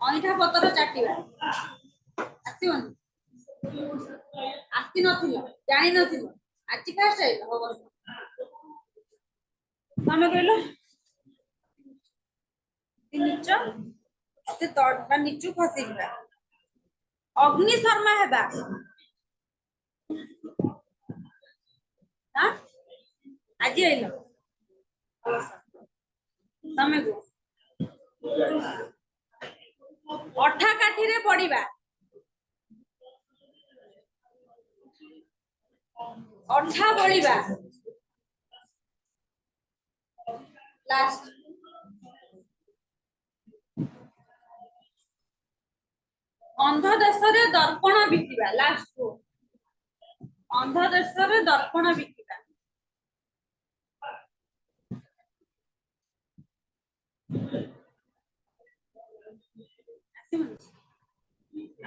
ଅଇଁଠା ପତ୍ର ଚାଟିବା ଆସିବନି ଆସି ନଥିଲ ଜାଣିନଥିଲ ଆଜି ଫାଷ୍ଟ ଆଇଲ ହବ ତମେ କହିଲ ନିଚ ସେ ତଳଟା ନିଚୁ ଖସିଯିବା ଅଗ୍ନି ଶର୍ମା ହେବା ଆଜି ଆଇଲ ତମେ କୁହ ଅଠା କାଠିରେ ପଡିବା ଅଠା ବଳିବା ଲାଷ୍ଟ ଅନ୍ଧ ଦେଶରେ ଦର୍ପଣ ବିକିବା ଲାଷ୍ଟ ଅନ୍ଧ ଦେଶରେ ଦର୍ପଣ ବିକିବା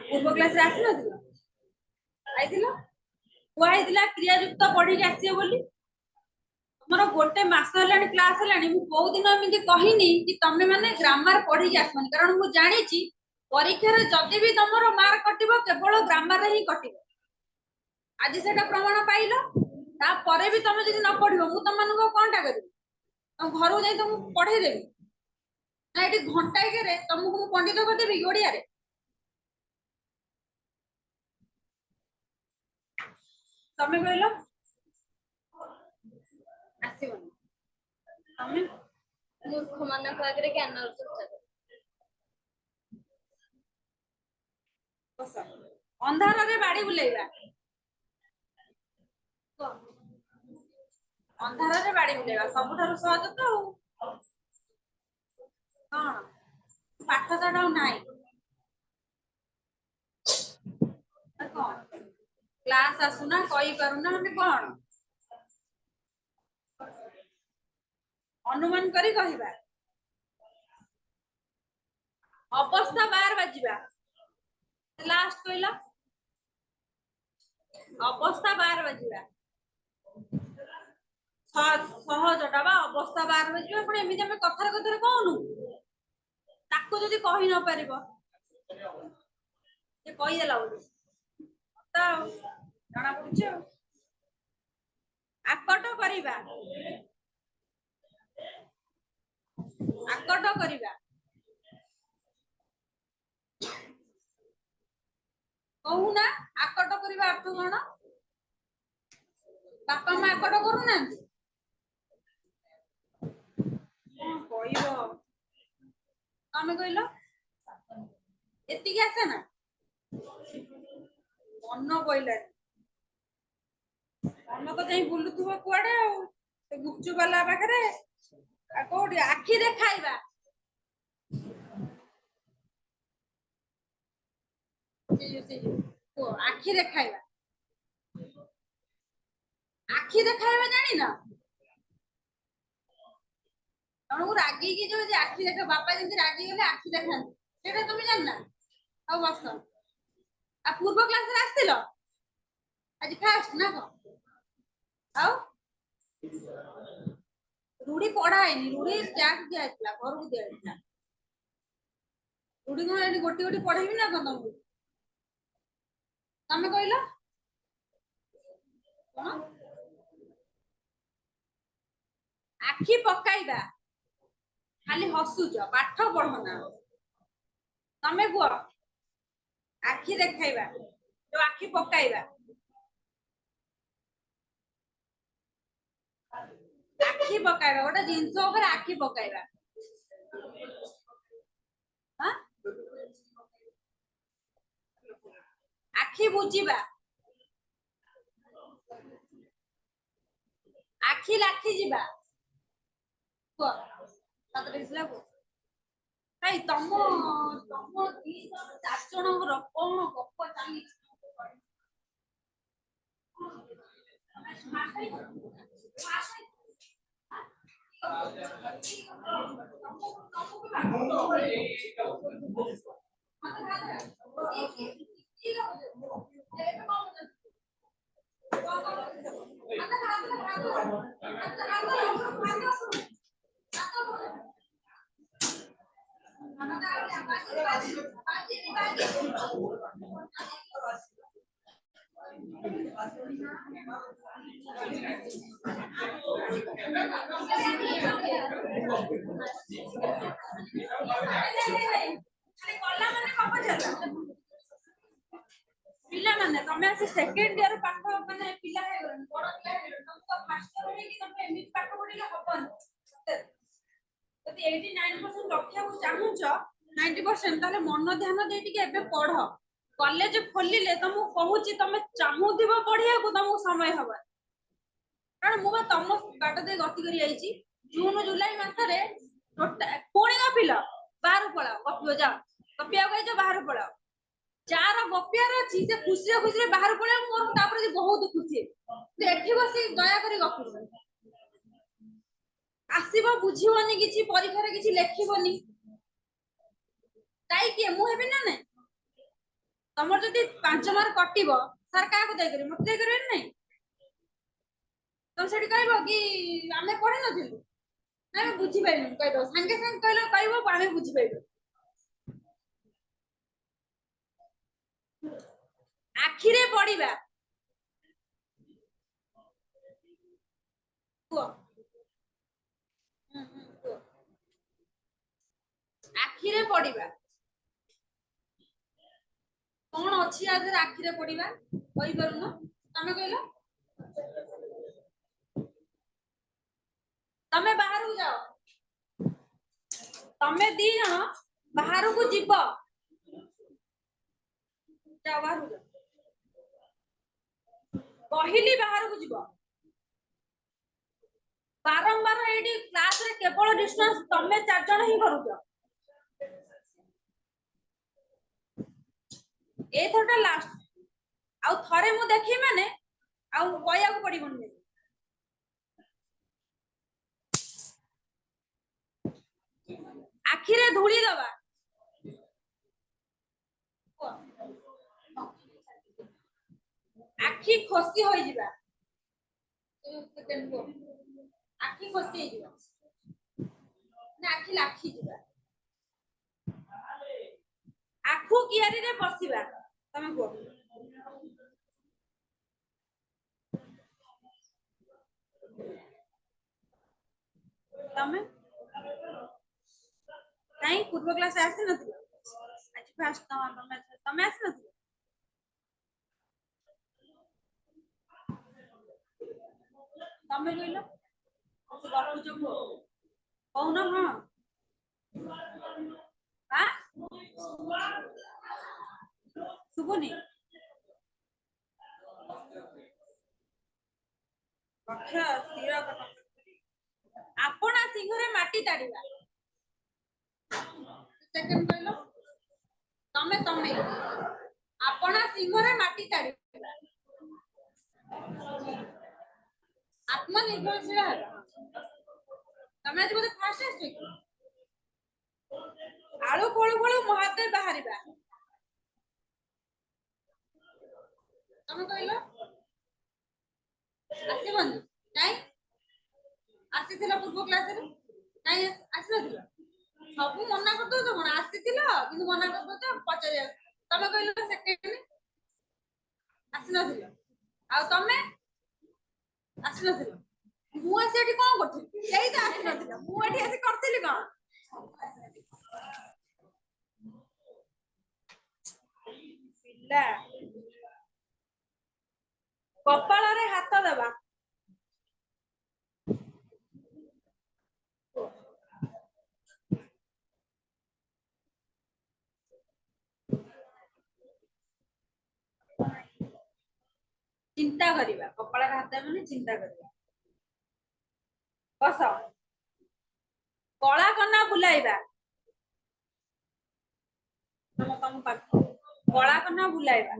ପୂର୍ବ କ୍ଲାସରେ ଆସିନଥିଲ ଆଇଥିଲ କୁହା ହେଇଥିଲା କ୍ରିୟାଯୁକ୍ତ ପଢିକି ଆସିବ ବୋଲି ତମର ଗୋଟେ ମାସ ହେଲାଣି କ୍ଲାସ ହେଲାଣି ମୁଁ କୋଉ ଦିନ ଏମିତି କହିନି କି ତମେ ମାନେ ଗ୍ରାମାର ପଢିକି ଆସିବନି କାରଣ ମୁଁ ଜାଣିଛି ପରୀକ୍ଷାରେ ଯଦି ବି ତମର ମାର୍କ କଟିବ କେବଳ ଗ୍ରାମାରରେ ହିଁ କଟିବ ଆଜି ସେଟା ପ୍ରମାଣ ପାଇଲ ତାପରେ ବି ତମେ ଯଦି ନ ପଢିବ ମୁଁ ତମମାନଙ୍କୁ କଣଟା କରିବି ତମ ଘରକୁ ଯାଇ ତମକୁ ପଢେଇଦେବି ନା ଏଠି ଘଣ୍ଟାଇକରେ ତମକୁ ମୁଁ ପଣ୍ଡିତ କରିଦେବି କି ଓଡିଆରେ ତମେ କହିଲ ଆସିବନି ତମେ ମୂର୍ଖ ମାନଙ୍କ ଆଗରେ ଜ୍ଞାନ ଅନ୍ଧାରରେ ବାଡି ବୁଲେଇବା ଅନ୍ଧାରରେ ବାଡି ବୁଲେଇବା ସବୁଠାରୁ ସହଜ ତ ଆଉ କଣ ପାଠ ସାଠ ଆଉ ନାହିଁ କଣ କ୍ଲାସ ଆସୁନା କହିପାରୁନା ଆମେ କଣ ଅନୁମାନ କରି କହିବା ଅବସ୍ଥା ବାର ବାଜିବା ଲାଷ୍ଟ କହିଲ ଅବସ୍ଥା ବାର ବାଜିବା ସହଜଟା ବା ଅବସ୍ଥା ବାର ବାଜିବା ପୁଣି ଏମିତି ଆମେ କଥାରେ କଥାରେ କହୁନୁ ତାକୁ ଯଦି କହି ନ ପାରିବ ସେ କହିଦେଲା ବୋଲି ଜଣା ପଡୁଛି ଆଉ ଆକଟ କରିବା ଆକଟ କରିବା କହୁନା ଆକଟ କରିବା ଅର୍ଥ କଣ ବାପା ମା ଆକଟ କରୁନାହାନ୍ତି କହିବ ତମେ କହିଲ ଏତିକି ଆସେ ନା ମନ କହିଲାନି ମନ ତ ଯାଇ ବୁଲୁଥିବ କୁଆଡେ ଆଉ ସେ ଗୁପଚୁପ ବାଲା ପାଖରେ କୋଉଠି ଆଖି ଦେଖାଇବା ଆଖି ଦେଖାଇବା ଆଖି ଦେଖାଇବା ଜାଣିନ ତମକୁ ରାଗିକି ଯୋଉ ଆଖି ଦେଖ ବାପା ଯେମିତି ରାଗିଗଲେ ଆଖି ଦେଖାନ୍ତି ସେଇଟା ତମେ ଜାଣିନା ଆଉ ବସ ଆଉ ପୂର୍ବ କ୍ଲାସରେ ଆସିଥିଲ ଆଜି ଫାଷ୍ଟ ନା କଣ ଆଉ रूढ़ी पढ़ा है रूढ़ी क्लास दिया है घर को दिया है रूढ़ी को एडी गोटी गोटी पढ़ाइबी ना कोन तुमको तमे कहलो कोन आखी पकाइबा खाली हसुच पाठ पढ़ना तमे कुह आखी देखाइबा तो आखी पकाइबा आखी पकाइबा गोटे जिंस ऊपर आखी पकाइबा हां आखी बुझीबा आखी लाखी जीबा को सातरे इसला को भाई तम तम दी चार जणकर कोन गप चाली पिला माने तमे आसी सेकंड ईयर पाठ माने पिला हे गन बड़ पिला हे गन तुम तो मास्टर होई कि तमे एमि पाठ पढिले हबन যদি 89% ରଖିବାକୁ ଚାହୁଁଛ 90% ତାହେଲେ ମନ ଧ୍ୟାନ ଦେଇ ଟିକେ ଏବେ ପଢ କଲେଜ ଖୋଲିଲେ ତମକୁ କହୁଛି ତମେ ଚାହୁଁଥିବ ପଢିବାକୁ ତମକୁ ସମୟ ହବ କାରଣ ମୁଁ ତମ ବାଟ ଦେଇ ଗତି କରି ଯାଇଛି ଜୁନ ଜୁଲାଇ ମାସରେ ପୁଣି ଗପିଲ ବାହାରୁ ପଳାଅ ଗପିବ ଯାଅ ଗପିବାକୁ ଯାଇଛ ବାହାରୁ ପଳାଅ ଯାହାର ଗପିବାର ଅଛି ସେ ଖୁସିରେ ବାହାରୁ ପଳାଅ ମୋର ତାପରେ ବହୁତ ଖୁସି ଏଠି ବସି ଦୟାକରି ଗପୁଛ ଆସିବ ବୁଝିବନି କିଛି ପରୀକ୍ଷାରେ କିଛି ଲେଖିବନି ତାଇ କିଏ ମୁଁ ହେବି ନା ନାଇଁ ତମର ଯଦି 5 ମାର୍କ କଟିବ ସାର୍ କାହାକୁ ଦେଇ କରିବେ ମତେ ଦେଇ କରିବେନି ନାଇଁ ତମ ସେଠି କହିବ କି ଆମେ ପଢି ନଥିଲୁ ନା ଆମେ ବୁଝି ପାଇଲୁ କହିବ ସାଙ୍ଗେ ସାଙ୍ଗେ କହିବ ଆମେ ବୁଝି ପାଇଲୁ ଆଖିରେ ପଡିବା କୁହ ଆଖିରେ ପଡିବା କଣ ଅଛି ଆଗରେ ଆଖିରେ ପଡିବା କହିପାରୁନ ତମେ କହିଲ ତମେ ବାହାରକୁ ଯାଅ ତମେ ଦି ଜଣ ବାହାରକୁ ଯିବ ଯାଅ ବାହାରକୁ କହିଲି ବାହାରକୁ ଯିବ ବାରମ୍ବାର ଏଇଠି କ୍ଲାସରେ କେବଳ ଡିଷ୍ଟାନ୍ସ ତମେ 4 ଜଣ ହିଁ କରୁଛ ଏଥରଟା ଲାଷ୍ଟ ଆଉ ଥରେ ମୁଁ ଦେଖି ମାନେ ଆଉ କହିବାକୁ ପଡିବନି ଆଖିରେ ଧୂଳି ଦବା ଆଖି ଖସି ହୋଇଯିବା ଆଖି ଖସି ହେଇଯିବ ନା ଆଖି ଲାଖି ଯିବା ଆଖୁ କିଆରିରେ ବସିବା ତମେ କୁହ ତମେ ନାଇଁ ପୂର୍ବ କ୍ଲାସ ଆସିନଥିଲ ଆଜି ଫାଷ୍ଟ ତମେ ଆସିନଥିଲ ତମେ କହିଲ ଗପୁଛ କୁହ କହୁନ ହଁ ଶୁଭୁନି ଲକ୍ଷ୍ୟ ସ୍ଥିର ଆପଣା ସିଂହରେ ମାଟି ତାଡିବା ସେକେଣ୍ଡ କହିଲ ତମେ ଆପଣା ସିଂହରେ ମାଟି ତାଡିବା ଆତ୍ମନିର୍ଭରଶୀଳ ହେବା ତମେ ଆଜି ବୋଧେ ଫାଷ୍ଟ ଆସିଛ କି ଆଳୁ ଖୋଳୁ ଖୋଳୁ ମହାଦେବ ବାହାରିବା ତମେ କହିଲ ଆସିବନି କାଇଁ ଆସିଥିଲା ପୂର୍ବ କ୍ଲାସରେ କାଇଁ ଆସିନଥିଲ ସବୁ ମନା କରିଦଉଛ କଣ ଆସିଥିଲ କିନ୍ତୁ ମନା କରିଦଉଛ ପଚାରିବା ତମେ କହିଲ ସେକେଣ୍ଡ ଆସିନଥିଲ ଆଉ ତମେ ଆସିନଥିଲ ମୁଁ ଆସି ଏଠି କଣ କରୁଥିଲି ଏଇ ତ ଆସିନଥିଲ ମୁଁ ଏଠି ଆସି କରିଥିଲି କଣ ପିଲା କପାଳରେ ହାତ ଦେବା ଚିନ୍ତା କରିବା କପାଳରେ ହାତ ମାନେ ଚିନ୍ତା କରିବା ବସ କଳା କନା ବୁଲାଇବା ତମ ପାଖ କଳା କନା ବୁଲାଇବା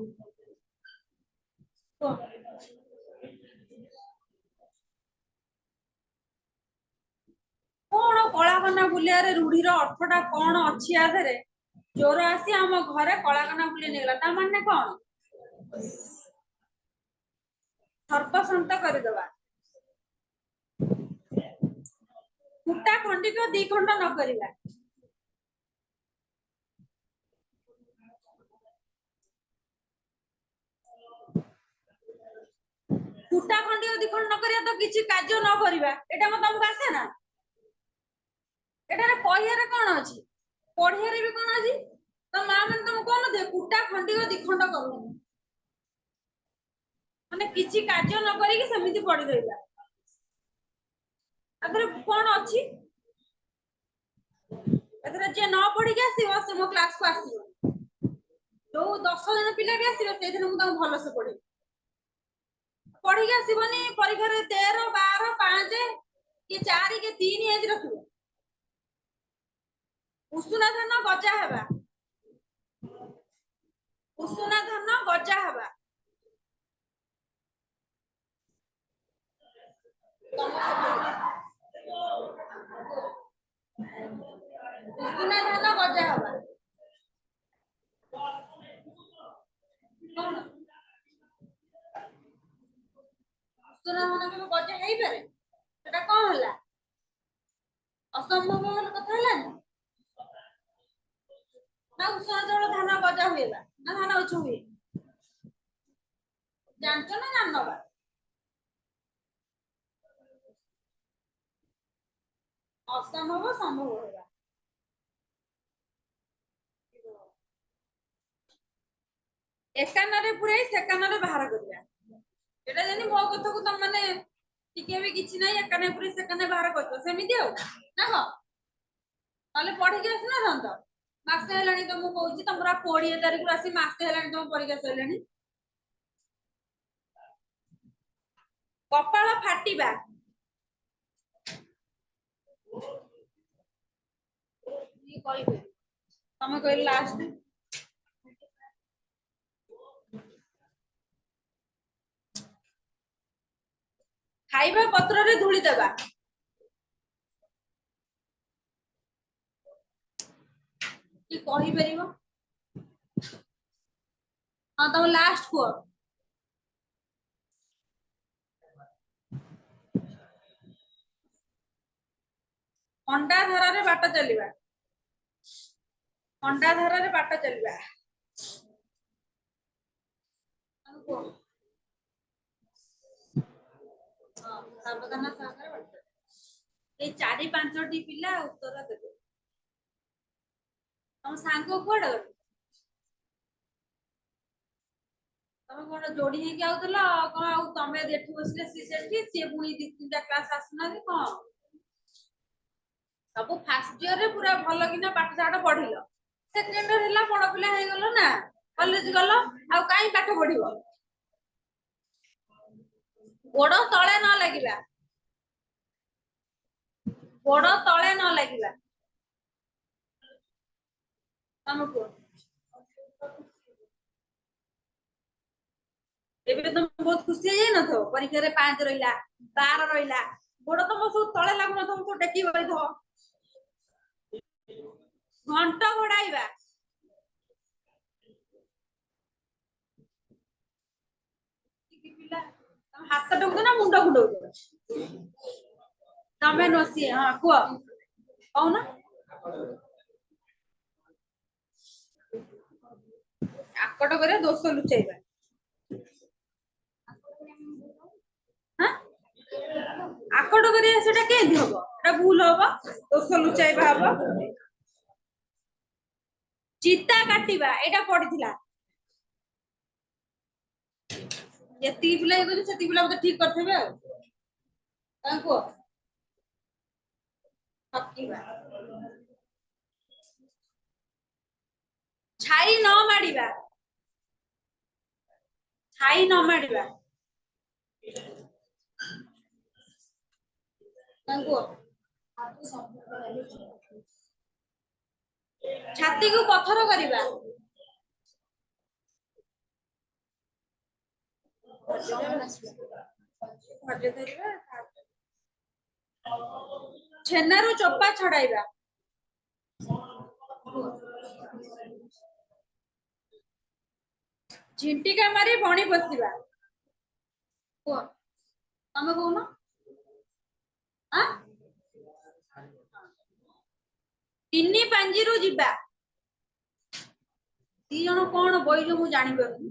କଣ କଳା କନା ବୁଲିବାରେ ରୂଢିର ଅର୍ଥଟା କଣ ଅଛି ଆ ଦେହରେ ଜୋର ଆସି ଆମ ଘରେ କଳା କନା ବୁଲେଇ ନେଇଗଲା ତା ମାନେ କଣ ସର୍ବଶାନ୍ତ କରିଦବା କୁଟା ଖଣ୍ଡିକ 2 ଖଣ୍ଡ ନ କରିବା କୁଟା ଖଣ୍ଡିକ ଦି ଖଣ୍ଡ ନ କରିବା ତ କିଛି କାର୍ଯ୍ୟ ନ କରିବା ଏଟା ମତେ ତମକୁ ଆସେ ନା। ଏଟାରେ କହିବାରେ କଣ ଅଛି, ପଢିବାରେ ବି କଣ ଅଛି। ତ ମା ମାନେ ତମକୁ କହୁନଥିବେ କୁଟା ଖଣ୍ଡିକ ଦି ଖଣ୍ଡ କରୁନି, ମାନେ କିଛି କାର୍ଯ୍ୟ ନ କରିକି ସେମିତି ପଡି ରହିବା। ଆପରେ କଣ ଅଛି, ଏଥର ଯିଏ ନ ପଢିକି ଆସିବ ସେ ମୋ କ୍ଲାସକୁ ଆସିବ। ଯୋଉ 10 ଜଣ ପିଲା ବି ଆସିବେ ସେଇଥିରେ ମୁଁ ତାଙ୍କୁ ଭଲସେ ପଢେଇବି। ପଢିକି ଆସିବନି ପରୀକ୍ଷାରେ 13, 12, 5 କି 4 କି 3 ଏମିତି ରଖିବ। ଉଷୁନା ଧାନ ଗଜା ହେବା, ଉଷୁନା ଧାନ ଗଜା ହେବା। ଉଷୁନା ଧାନ ଗଜା ହେବା। ଉଷୁନା ଧାନ କେବେ ଗଜା ହେଇପାରେ, ସେଟା କଣ ହେଲା, ଅସମ୍ଭବ କଥା ହେଲାନି। ନା ଉଷୁନା ଚାଉଳ ଧାନ ଗଜା ହୁଏ ବା, ନା ଧାନ ଗଛ ହୁଏ, ଜାଣିଛ ନା ଜାଣିନ ବା। ଅସମ୍ଭବ ସମ୍ଭବ ହେବା। ଏକାନରେ ପୁରେଇ ସେକାନରେ ବାହାର କରିବା। ଏଟା ଯେମିତି ମୋ କଥାକୁ ତମ ମାନେ ଟିକେ ବି କିଛି ନାହିଁ ଏକାନେ ପୁରେଇ ସେକାନେ ବାହାର କରିବ ସେମିତି ଆଉ ନା କଣ। ତାହେଲେ ପଢିକି ଆସିନଥାନ୍ତ। ମାସେ ହେଲାଣି ତମକୁ କହୁଛି, ତମର 20 ତାରିଖରୁ ଆସି ମାସେ ହେଲାଣି ତମ ପରୀକ୍ଷା ସରିଲାଣି। କପାଳ ଫାଟିବା, କହିବେ ତମେ କହିଲ ଲାଷ୍ଟ। ଖାଇବା ପତ୍ରରେ ଧୂଳି ଦେବା, କି କହିପାରିବ। ହଁ ତମ ଲାଷ୍ଟ କୁହ। ଅଣ୍ଡା ଧାରରେ ବାଟ ଚାଲିବା, ଅଣ୍ଡା ଧାରରେ ବାଟ ଚାଲିବା। କୁହ। ହଁ ସାବଧାନ ସହକାରେ ବାଟ ଚାଲିବା। ଏଇ 4-5ଟି ପିଲା ଉତ୍ତର ଦେବେ। ତମ ସାଙ୍ଗ କୁଆଡେ ଗଲେ? ତମେ କଣ ଯୋଡି ହେଇକି ଆଉଥିଲ କଣ, ଆଉ ତମେ ଏଠି ବସିଲେ ସିଏ ସେଠି, ସିଏ ପୁଣି 2-3ଟା କ୍ଲାସ ଆସୁନାହାନ୍ତି କଣ? ସବୁ ଫାଷ୍ଟ ଇୟରରେ ପୁରା ଭଲ କିନା ପାଠ ସାଠ ପଢିଲ, ସେକେଣ୍ଡ ଇୟର ହେଲା ବଡ ପିଲା ହେଇଗଲ ନା, କଲେଜ ଗଲ, ଆଉ କାହିଁ ପାଠ ପଢିବ। ଗୋଡ ତଳେ ନ ଲାଗିବା, ଗୋଡ ତଳେ ନ ଲାଗିବା। ତମେ କୁହ। ଏବେ ତମେ ବହୁତ ଖୁସି ହେଇଯାଇନଥିବ, ପରୀକ୍ଷାରେ 5 ରହିଲା, 12 ରହିଲା, ଗୋଡ ତମ ସବୁ ତଳେ ଲାଗୁନଥିବ, ସବୁ ଟେକି ବଇଥିବ। ଘଣ୍ଟ ଘୋଡାଇବା, ପିଲା ତମେ ହାତ ଟଙ୍କୁଛ ନା ମୁଣ୍ଡ କୁଣ୍ଡଉଛ? ତମେ ନୁହଁ ସିଏ, ହଁ କୁହ କହୁନ। ଆକଟ କରିବା ଦୋଷ ଲୁଚେଇବା। ହାଁ ଆକଟ କରିବା ସେଟା କେମିତି ହବ, ଏଟା ଭୁଲ ହବ, ଦୋଷ ଲୁଚାଇବା ହବ। ଚିତା କାଟିବା ଏଇଟା ପଡିଥିଲା। ଯେତିକି ପିଲା ଇଏ କରିଛନ୍ତି ସେତିକି ପିଲା ବୋଧେ ଠିକ କରିଥିବେ ଆଉ। ତମେ କୁହ। ଠକିବା, ଛାଇ ନ ମାଡିବା, ଛାଇ ନ ମାଡିବା। ତମେ କୁହ। ଛାତିକୁ ପଥର କରିବା, ଧୈର୍ଯ୍ୟ ଧରିବା। ଛେନାରୁ ଚୋପା ଛଡାଇବା, ଝିଣ୍ଟିକା ମାରି ବଣି ପୋଷିବା। କୁହ ତମେ କହୁନ। ଆଁ 3 ପାଞ୍ଜିରୁ ଯିବା। 2 ଜଣ କଣ ବଇଛ ମୁଁ ଜାଣିପାରୁନି।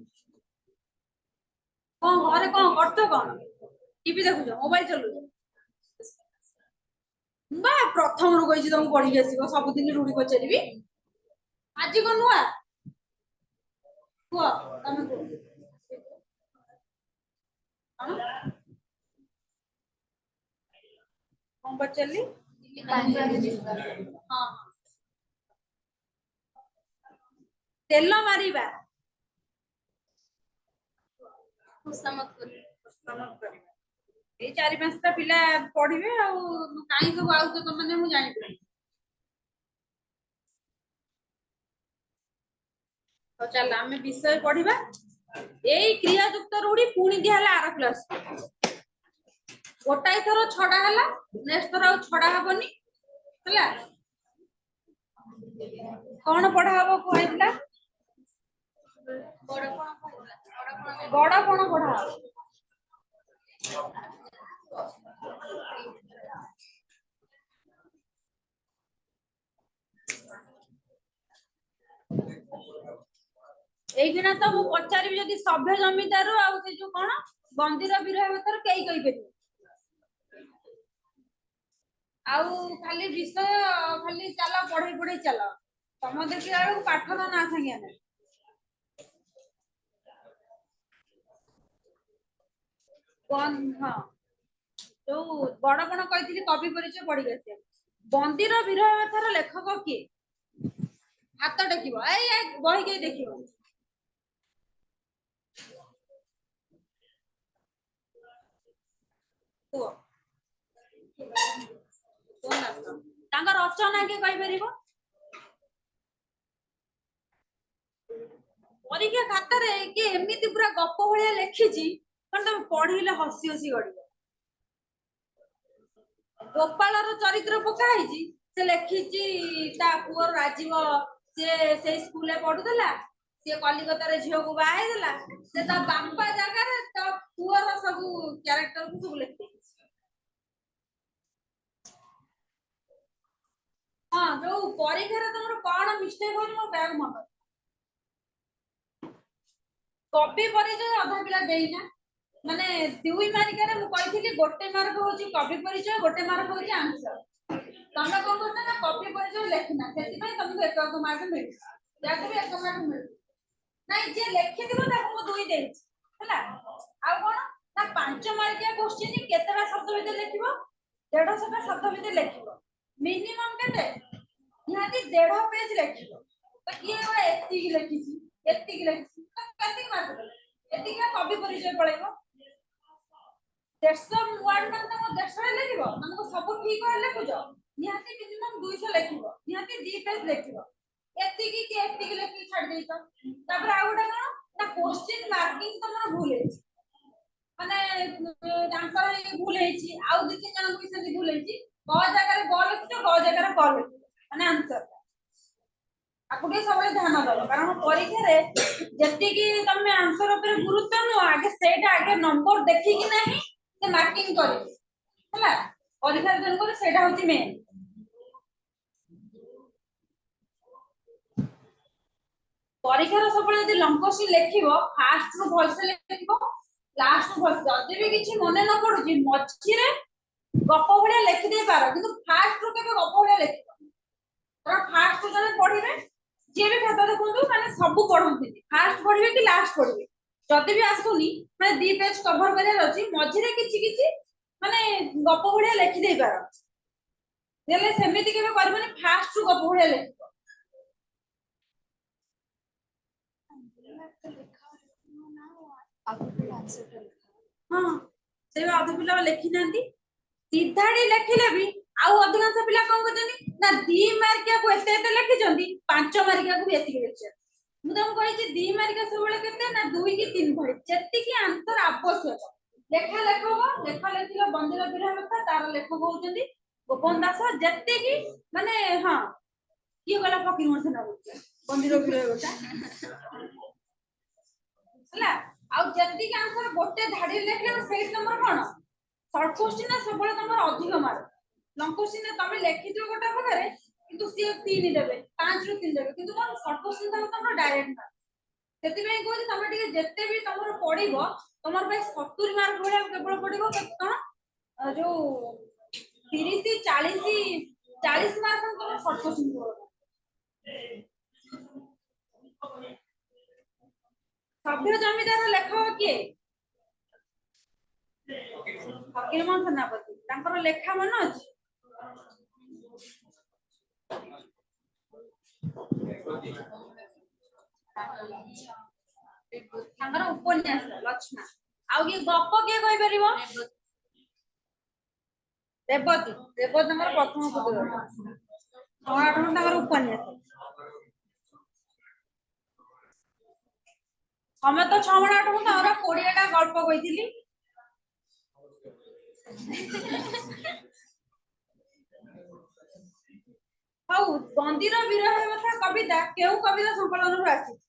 कौन घरे कौन करतो कौन टीवी देखुछ मोबाइल चलुछ बा प्रथम रु कहि तुम पढ़ी आसीबो सब दिन रूढ़ी पचारिबी आज को नुआ कुआ तमे को कौन पचारली हां तेल मारिबा खुशामत करिबा ए चारि पांचटा पिला पढ़िबे आ काई सब आउछ त माने मु जानि पड़ी तो चल आमे विषय पढ़िबा एई क्रिया युक्त रूढ़ी पुणी दिया हला आर क्लास गोटाई थरो छडा हला नेक्स्ट थरो छडा हबनी हला कोन पढ़ा हबो कहैतला बड़ कोन पढ़ा हबो एइगिना तो मु पचारिबि जदि सभ्य जमीदार आ से जो कोन बंदिर विरह भतर केई कहि पेरि आउ खाली विषय खाली चला पढ़ई पढ़ई चला तम देखिला पाठ ना संगे ना कौन हाँ जो बड़ कौन कही कवि परिचय पढ़ी आसे बंदीर विरह कथार लेखक किए हाथ टेकिब ए बही के देखिब कुह तांका रचना के कहि परिबो परीक्षा खातारे कि एमिति पूरा गप भलिया लेखिची पण तुम पढ़िले हसी हसी गड़िबो गोपालर चरित्र पका ହେଇଛି से लेखिची ता पुअर राजीव से से स्कूल रे पढुतला से कलिकता रे झियो को बाहे देला से ता बापा जगह रे ता पुअर सब कैरेक्टर को सब लेखि हां जो परीक्षा रे तमरो कोन मिस्टेक होई मो बैग मन कॉपी परिचय अधा पिला देइना माने दुई मार्क रे मु कहिथिली गोटे मार्क होची कॉपी परिचय गोटे मार्क होची आंसर तमे कोन करता ना कॉपी परिचय लेखना सेति पय तुमको एक एक मार्क मिल याको भी एक मार्क मिल नहीं जे लेखि दिबो ताको मु दुई देई हला आ कोन ना 5 मार्किया क्वेश्चन केतेटा शब्द भीतर लेखिबो 150 टा शब्द भीतर लेखिबो मिनिमम केते निहाती 1.5 पेज लेखिबो तो किए बा एति की लेखिची एति की लेखिची तो केति मार्क एति का कॉपी परिचय पळेबो 150 वर्ड मान तम 150 लेखिबो तुमको सब ठीक है लेखुज निहाती मिनिमम 200 लेखिबो निहाती 2 पेज लेखिबो एति की लेखि छाड़ देई तो तापर आ गोटा कोन ना क्वेश्चन मार्किंग तमर भूल है माने आंसर भूल है आ दु तीन जन को से भूल है क जगह रे ग लिखितो क जगह रे क लिखितो माने आंसर आपके सब ध्यान दो कारण परीक्षा रे जति की तमे आंसर ऊपर गुरुत्व न आगे सेटा आगे नंबर देखि कि नहीं से मार्किंग करिवे हला परीक्षा जन को सेटा होती मेन परीक्षार सब जदि लंकोसी लेखिबो फास्ट रु भल से लेखिबो लास्ट रु भल जदि भी किछि मने न पडुची मझी रे गप भलिया लेखि दे पारो किंतु फास्ट रु केबे गप भलिया लेखिबो कारण फास्ट जने पढिबे जे भी खाता देखंतु माने सब पढंती फास्ट पढिबे कि लास्ट पढिबे जदि भी आसुनी माने 2 पेज कवर करे अछि मझी रे किछि किछि माने गप भलिया लेखि दे पारो देले सेमिति केबे करबनी फास्ट रु गप भलिया लेखिबो हां से अध पिला लेखि नांती सीधाडी लेखिले भी आउ अधिकांश पिला कोन करजनी ना 2 मार्किया को एते एते लेखि जंदी 5 मार्किया को भी एति लेखि मु तम कहि जे 2 मार्किया सब बेले केते ना 2 की 3 भरि जेति की आंसर आवश्यक लेखा लेखबो लेखा लेखिलो बंदिर विरह कथा तार लेखक होउचंदी गोपन दास जेति की माने हां की गला फकीर मोर से ना बंदिर विरह कथा हला आ जेति की आंसर गोटे धाडी लेखले सेट नंबर कोन शॉर्ट क्वेश्चन ना सबले नंबर अधिक मार्क लॉन्ग क्वेश्चन ने तमे लेखि दियो गोटा पकारे किंतु सी 3 देबे 5 रु 3 देबे किंतु कोन शॉर्ट क्वेश्चन तमे डायरेक्ट मार्क ସେଥିପାଇଁ କହୁଛି ତମେ ଟିକେ ଯେତେ ବି ତମର ପଡିବ ତମର ପାଇଁ 70 ମାର୍କ ଭଳିଆ କେବଳ ପଡିବ କଣ ଯୋଉ 30 40 ମାର୍କ ତମର ସର୍ଟ କୋଶ୍ଚିନ୍ ସଭ୍ୟ ଜମିଦାର ଲେଖକ କିଏ? ଫକୀରମୋହନ ସେନାପତି। ତାଙ୍କର ଲେଖା ମନେ ଅଛି? ତାଙ୍କର ଉପନ୍ୟାସ ଲକ୍ଷ୍ମଣ। ଆଉ କିଏ ଗପ କିଏ କହିପାରିବ? ରେବତୀ। ରେବତୀ ତାଙ୍କର ପ୍ରଥମ ପୁତ୍ର। ତାଙ୍କର ଉପନ୍ୟାସ। ଆମେ ତ 6 ମାଣ 8 ଗୁଣ୍ଠ 20ଟା ଗଳ୍ପ କହିଥିଲି। ହଉ ବନ୍ଦୀର ବିରହ କଥା କବିତା କେଉଁ କବିତା ସଂକଳନରୁ ଆସିଛି?